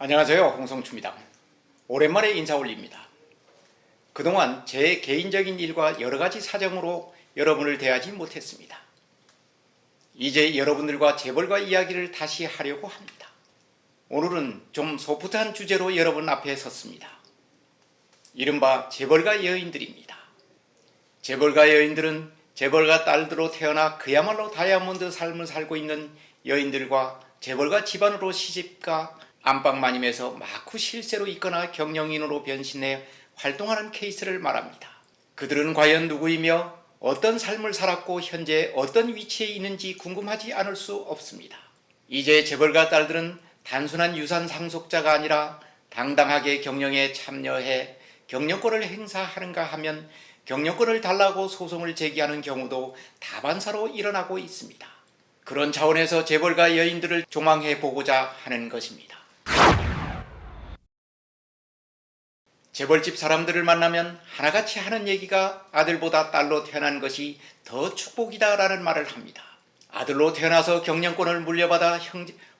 안녕하세요. 홍성추입니다. 오랜만에 인사 올립니다. 그동안 제 개인적인 일과 여러가지 사정으로 여러분을 대하지 못했습니다. 이제 여러분들과 재벌가 이야기를 다시 하려고 합니다. 오늘은 좀 소프트한 주제로 여러분 앞에 섰습니다. 이른바 재벌가 여인들입니다. 재벌가 여인들은 재벌가 딸들로 태어나 그야말로 다이아몬드 삶을 살고 있는 여인들과 재벌가 집안으로 시집가 안방마님에서 마구 실세로 있거나 경영인으로 변신해 활동하는 케이스를 말합니다. 그들은 과연 누구이며 어떤 삶을 살았고 현재 어떤 위치에 있는지 궁금하지 않을 수 없습니다. 이제 재벌가 딸들은 단순한 유산 상속자가 아니라 당당하게 경영에 참여해 경영권을 행사하는가 하면 경영권을 달라고 소송을 제기하는 경우도 다반사로 일어나고 있습니다. 그런 차원에서 재벌가 여인들을 조망해 보고자 하는 것입니다. 재벌집 사람들을 만나면 하나같이 하는 얘기가 아들보다 딸로 태어난 것이 더 축복이다라는 말을 합니다. 아들로 태어나서 경영권을 물려받아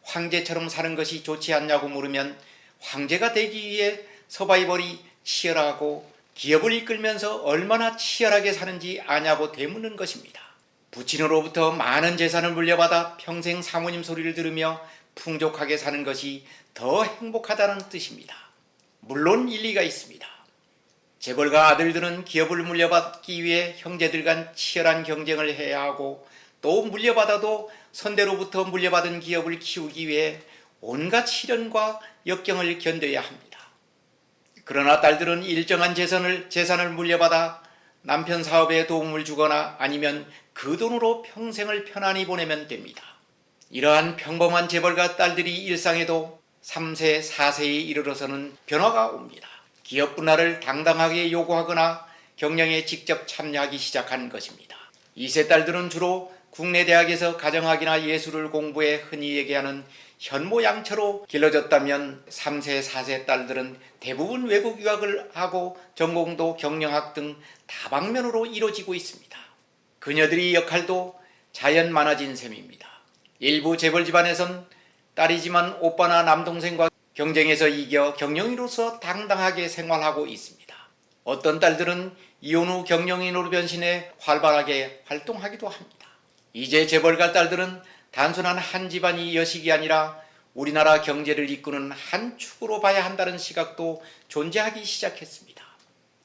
황제처럼 사는 것이 좋지 않냐고 물으면 황제가 되기 위해 서바이벌이 치열하고 기업을 이끌면서 얼마나 치열하게 사는지 아냐고 되묻는 것입니다. 부친으로부터 많은 재산을 물려받아 평생 사모님 소리를 들으며 풍족하게 사는 것이 더 행복하다는 뜻입니다. 물론 일리가 있습니다. 재벌가 아들들은 기업을 물려받기 위해 형제들 간 치열한 경쟁을 해야 하고 또 물려받아도 선대로부터 물려받은 기업을 키우기 위해 온갖 시련과 역경을 견뎌야 합니다. 그러나 딸들은 일정한 재산을 물려받아 남편 사업에 도움을 주거나 아니면 그 돈으로 평생을 편안히 보내면 됩니다. 이러한 평범한 재벌가 딸들이 일상에도 3세, 4세에 이르러서는 변화가 옵니다. 기업 분할을 당당하게 요구하거나 경영에 직접 참여하기 시작한 것입니다. 2세 딸들은 주로 국내 대학에서 가정학이나 예술을 공부해 흔히 얘기하는 현모양처로 길러졌다면 3세, 4세 딸들은 대부분 외국 유학을 하고 전공도 경영학 등 다방면으로 이루어지고 있습니다. 그녀들의 역할도 자연 많아진 셈입니다. 일부 재벌 집안에선 딸이지만 오빠나 남동생과 경쟁에서 이겨 경영인으로서 당당하게 생활하고 있습니다. 어떤 딸들은 이혼 후 경영인으로 변신해 활발하게 활동하기도 합니다. 이제 재벌가 딸들은 단순한 한 집안이 여식이 아니라 우리나라 경제를 이끄는 한 축으로 봐야 한다는 시각도 존재하기 시작했습니다.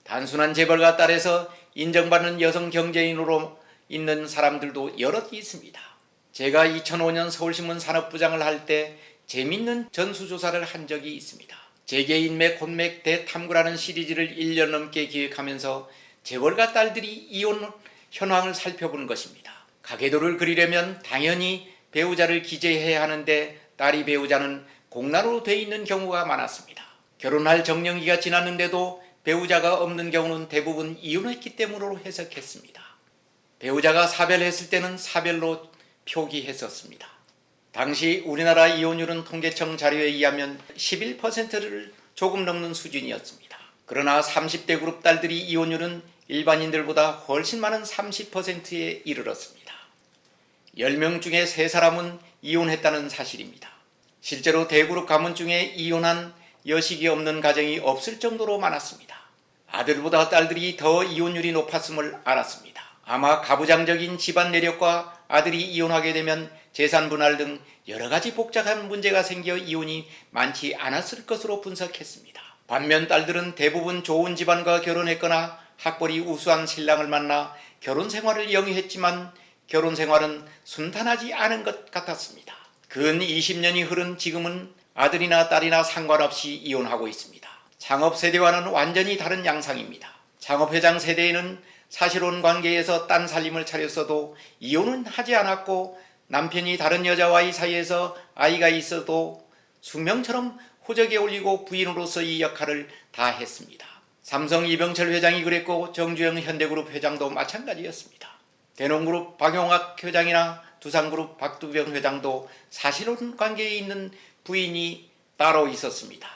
단순한 재벌가 딸에서 인정받는 여성 경제인으로 있는 사람들도 여럿 있습니다. 제가 2005년 서울신문 산업부장을 할 때 재밌는 전수조사를 한 적이 있습니다. 재계인맥 혼맥 대탐구라는 시리즈를 1년 넘게 기획하면서 재벌가 딸들이 이혼 현황을 살펴본 것입니다. 가계도를 그리려면 당연히 배우자를 기재해야 하는데 딸이 배우자는 공란으로 돼 있는 경우가 많았습니다. 결혼할 정년기가 지났는데도 배우자가 없는 경우는 대부분 이혼했기 때문으로 해석했습니다. 배우자가 사별했을 때는 사별로 표기했었습니다. 당시 우리나라 이혼율은 통계청 자료에 의하면 11%를 조금 넘는 수준이었습니다. 그러나 30대 그룹 딸들이 이혼율은 일반인들보다 훨씬 많은 30%에 이르렀습니다. 10명 중에 3사람은 이혼했다는 사실입니다. 실제로 대그룹 가문 중에 이혼한 여식이 없는 가정이 없을 정도로 많았습니다. 아들보다 딸들이 더 이혼율이 높았음을 알았습니다. 아마 가부장적인 집안 내력과 아들이 이혼하게 되면 재산 분할 등 여러가지 복잡한 문제가 생겨 이혼이 많지 않았을 것으로 분석했습니다. 반면 딸들은 대부분 좋은 집안과 결혼했거나 학벌이 우수한 신랑을 만나 결혼 생활을 영위했지만 결혼 생활은 순탄하지 않은 것 같았습니다. 근 20년이 흐른 지금은 아들이나 딸이나 상관없이 이혼하고 있습니다. 창업 세대와는 완전히 다른 양상입니다. 창업회장 세대에는 사실혼 관계에서 딴 살림을 차렸어도 이혼은 하지 않았고 남편이 다른 여자와의 사이에서 아이가 있어도 숙명처럼 호적에 올리고 부인으로서의 역할을 다 했습니다. 삼성 이병철 회장이 그랬고 정주영 현대그룹 회장도 마찬가지였습니다. 대농그룹 박용학 회장이나 두산그룹 박두병 회장도 사실혼 관계에 있는 부인이 따로 있었습니다.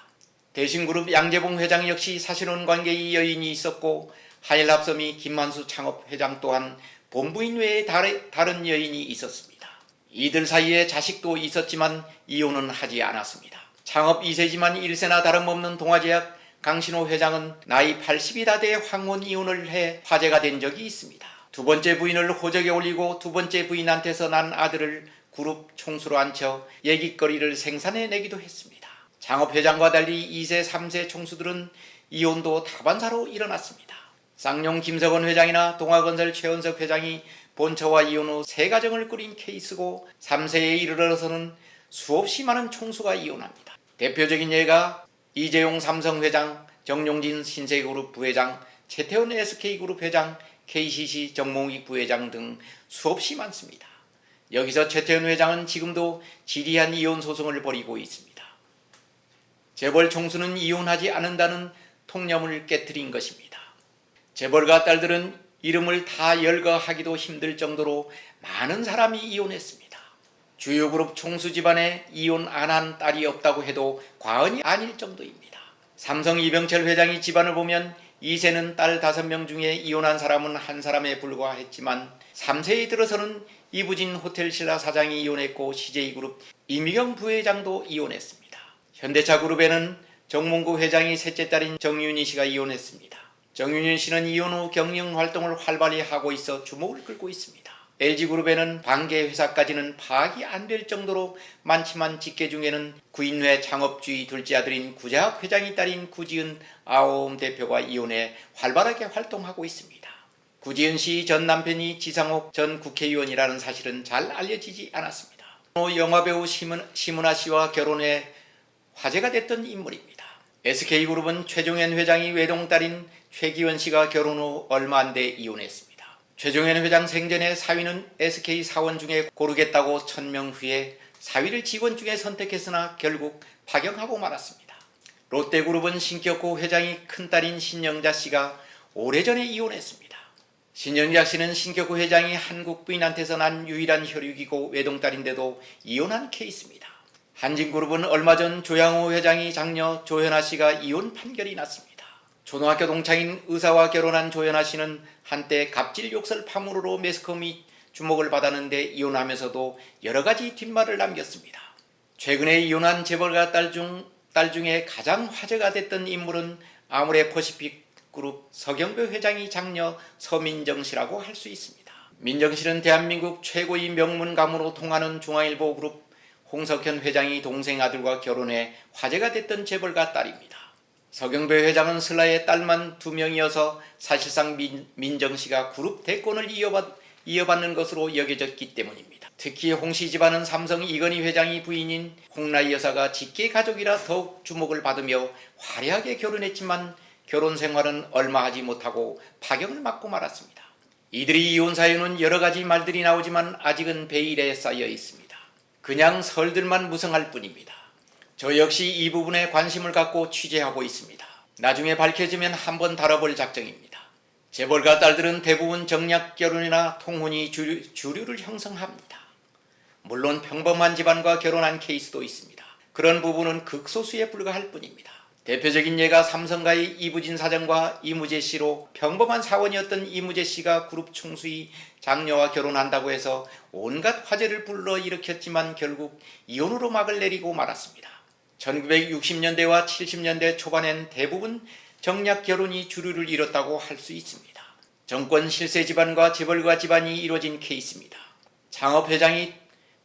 대신그룹 양재봉 회장 역시 사실혼 관계의 여인이 있었고 하일합섬이 김만수 창업회장 또한 본부인 외에 다른 여인이 있었습니다. 이들 사이에 자식도 있었지만 이혼은 하지 않았습니다. 창업 2세지만 1세나 다름없는 동아제약 강신호 회장은 나이 80이 다 돼 황혼 이혼을 해 화제가 된 적이 있습니다. 두 번째 부인을 호적에 올리고 두 번째 부인한테서 난 아들을 그룹 총수로 앉혀 얘기거리를 생산해내기도 했습니다. 창업 회장과 달리 2세, 3세 총수들은 이혼도 다반사로 일어났습니다. 쌍용 김석원 회장이나 동아건설 최원석 회장이 본처와 이혼 후 새 가정을 꾸린 케이스고 3세에 이르러서는 수없이 많은 총수가 이혼합니다. 대표적인 예가 이재용 삼성 회장, 정용진 신세그룹 부회장, 최태원 SK그룹 회장, KCC 정몽익 부회장 등 수없이 많습니다. 여기서 최태원 회장은 지금도 지리한 이혼 소송을 벌이고 있습니다. 재벌 총수는 이혼하지 않는다는 통념을 깨트린 것입니다. 재벌가 딸들은 이름을 다 열거하기도 힘들 정도로 많은 사람이 이혼했습니다. 주요 그룹 총수 집안에 이혼 안 한 딸이 없다고 해도 과언이 아닐 정도입니다. 삼성 이병철 회장이 집안을 보면 2세는 딸 5명 중에 이혼한 사람은 한 사람에 불과했지만 3세에 들어서는 이부진 호텔신라 사장이 이혼했고 CJ그룹 이미경 부회장도 이혼했습니다. 현대차그룹에는 정몽구 회장이 셋째 딸인 정윤희 씨가 이혼했습니다. 정윤희 씨는 이혼 후 경영 활동을 활발히 하고 있어 주목을 끌고 있습니다. LG그룹에는 반개 회사까지는 파악이 안 될 정도로 많지만 직계 중에는 구인회 창업주의 둘째 아들인 구재학 회장이 딸인 구지은 아오음 대표가 이혼해 활발하게 활동하고 있습니다. 구지은 씨 전 남편이 지상옥 전 국회의원이라는 사실은 잘 알려지지 않았습니다. 영화배우 심은하 씨와 결혼해 화제가 됐던 인물입니다. SK그룹은 최종현 회장이 외동딸인 최기원 씨가 결혼 후 얼마 안 돼 이혼했습니다. 최종현 회장 생전에 사위는 SK 사원 중에 고르겠다고 천명 후에 사위를 직원 중에 선택했으나 결국 파경하고 말았습니다. 롯데그룹은 신격호 회장이 큰딸인 신영자 씨가 오래전에 이혼했습니다. 신영자 씨는 신격호 회장이 한국 부인한테서 난 유일한 혈육이고 외동딸인데도 이혼한 케이스입니다. 한진그룹은 얼마 전 조양호 회장이 장녀 조현아 씨가 이혼 판결이 났습니다. 초등학교 동창인 의사와 결혼한 조현아 씨는 한때 갑질 욕설 파문으로 매스컴이 주목을 받았는데 이혼하면서도 여러가지 뒷말을 남겼습니다. 최근에 이혼한 재벌가 딸 중에 가장 화제가 됐던 인물은 아모레퍼시픽그룹 서경배 회장이 장녀 서민정 씨라고 할 수 있습니다. 민정 씨는 대한민국 최고의 명문 가문으로 통하는 중앙일보 그룹 홍석현 회장이 동생 아들과 결혼해 화제가 됐던 재벌가 딸입니다. 서경배 회장은 슬라의 딸만 2명이어서 사실상 민정 씨가 그룹 대권을 이어받는 것으로 여겨졌기 때문입니다. 특히 홍씨 집안은 삼성 이건희 회장이 부인인 홍라희 여사가 직계 가족이라 더욱 주목을 받으며 화려하게 결혼했지만 결혼 생활은 얼마 하지 못하고 파경을 맞고 말았습니다. 이들이 이혼 사유는 여러 가지 말들이 나오지만 아직은 베일에 쌓여 있습니다. 그냥 설들만 무성할 뿐입니다. 저 역시 이 부분에 관심을 갖고 취재하고 있습니다. 나중에 밝혀지면 한번 다뤄볼 작정입니다. 재벌가 딸들은 대부분 정략 결혼이나 통혼이 주류를 형성합니다. 물론 평범한 집안과 결혼한 케이스도 있습니다. 그런 부분은 극소수에 불과할 뿐입니다. 대표적인 예가 삼성가의 이부진 사장과 이무재 씨로 평범한 사원이었던 이무재 씨가 그룹 총수의 장녀와 결혼한다고 해서 온갖 화제를 불러일으켰지만 결국 이혼으로 막을 내리고 말았습니다. 1960년대와 70년대 초반엔 대부분 정략 결혼이 주류를 이뤘다고 할 수 있습니다. 정권 실세 집안과 재벌가 집안이 이루어진 케이스입니다. 창업회장이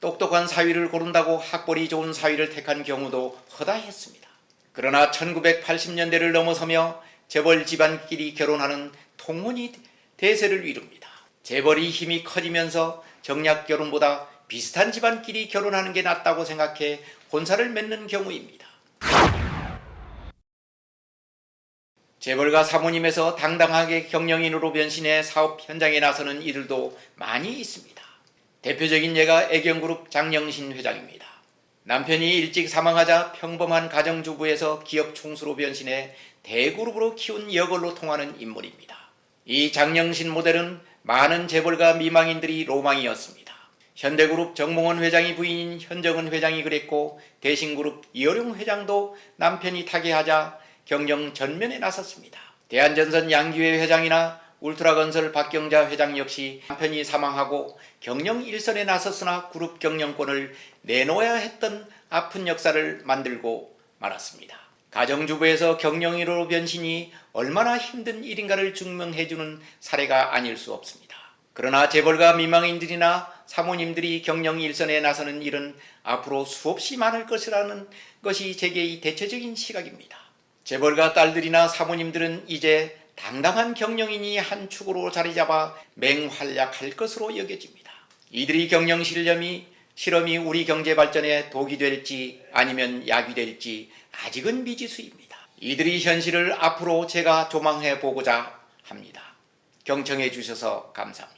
똑똑한 사위를 고른다고 학벌이 좋은 사위를 택한 경우도 허다했습니다. 그러나 1980년대를 넘어서며 재벌 집안끼리 결혼하는 통혼이 대세를 이룹니다. 재벌이 힘이 커지면서 정략 결혼보다 비슷한 집안끼리 결혼하는 게 낫다고 생각해 혼사를 맺는 경우입니다. 재벌가 사모님에서 당당하게 경영인으로 변신해 사업 현장에 나서는 이들도 많이 있습니다. 대표적인 예가 애경그룹 장영신 회장입니다. 남편이 일찍 사망하자 평범한 가정주부에서 기업 총수로 변신해 대그룹으로 키운 여걸로 통하는 인물입니다. 이 장영신 모델은 많은 재벌가 미망인들이 로망이었습니다. 현대그룹 정몽원 회장이 부인인 현정은 회장이 그랬고 대신그룹 이어룡 회장도 남편이 타계하자 경영 전면에 나섰습니다. 대한전선 양기회 회장이나 울트라건설 박경자 회장 역시 남편이 사망하고 경영 일선에 나섰으나 그룹 경영권을 내놓아야 했던 아픈 역사를 만들고 말았습니다. 가정주부에서 경영인으로 변신이 얼마나 힘든 일인가를 증명해주는 사례가 아닐 수 없습니다. 그러나 재벌가 미망인들이나 사모님들이 경영 일선에 나서는 일은 앞으로 수없이 많을 것이라는 것이 제게의 대체적인 시각입니다. 재벌가 딸들이나 사모님들은 이제 당당한 경영인이 한 축으로 자리 잡아 맹활약할 것으로 여겨집니다. 이들이 경영 실험이 우리 경제 발전에 독이 될지 아니면 약이 될지 아직은 미지수입니다. 이들이 현실을 앞으로 제가 조망해 보고자 합니다. 경청해 주셔서 감사합니다.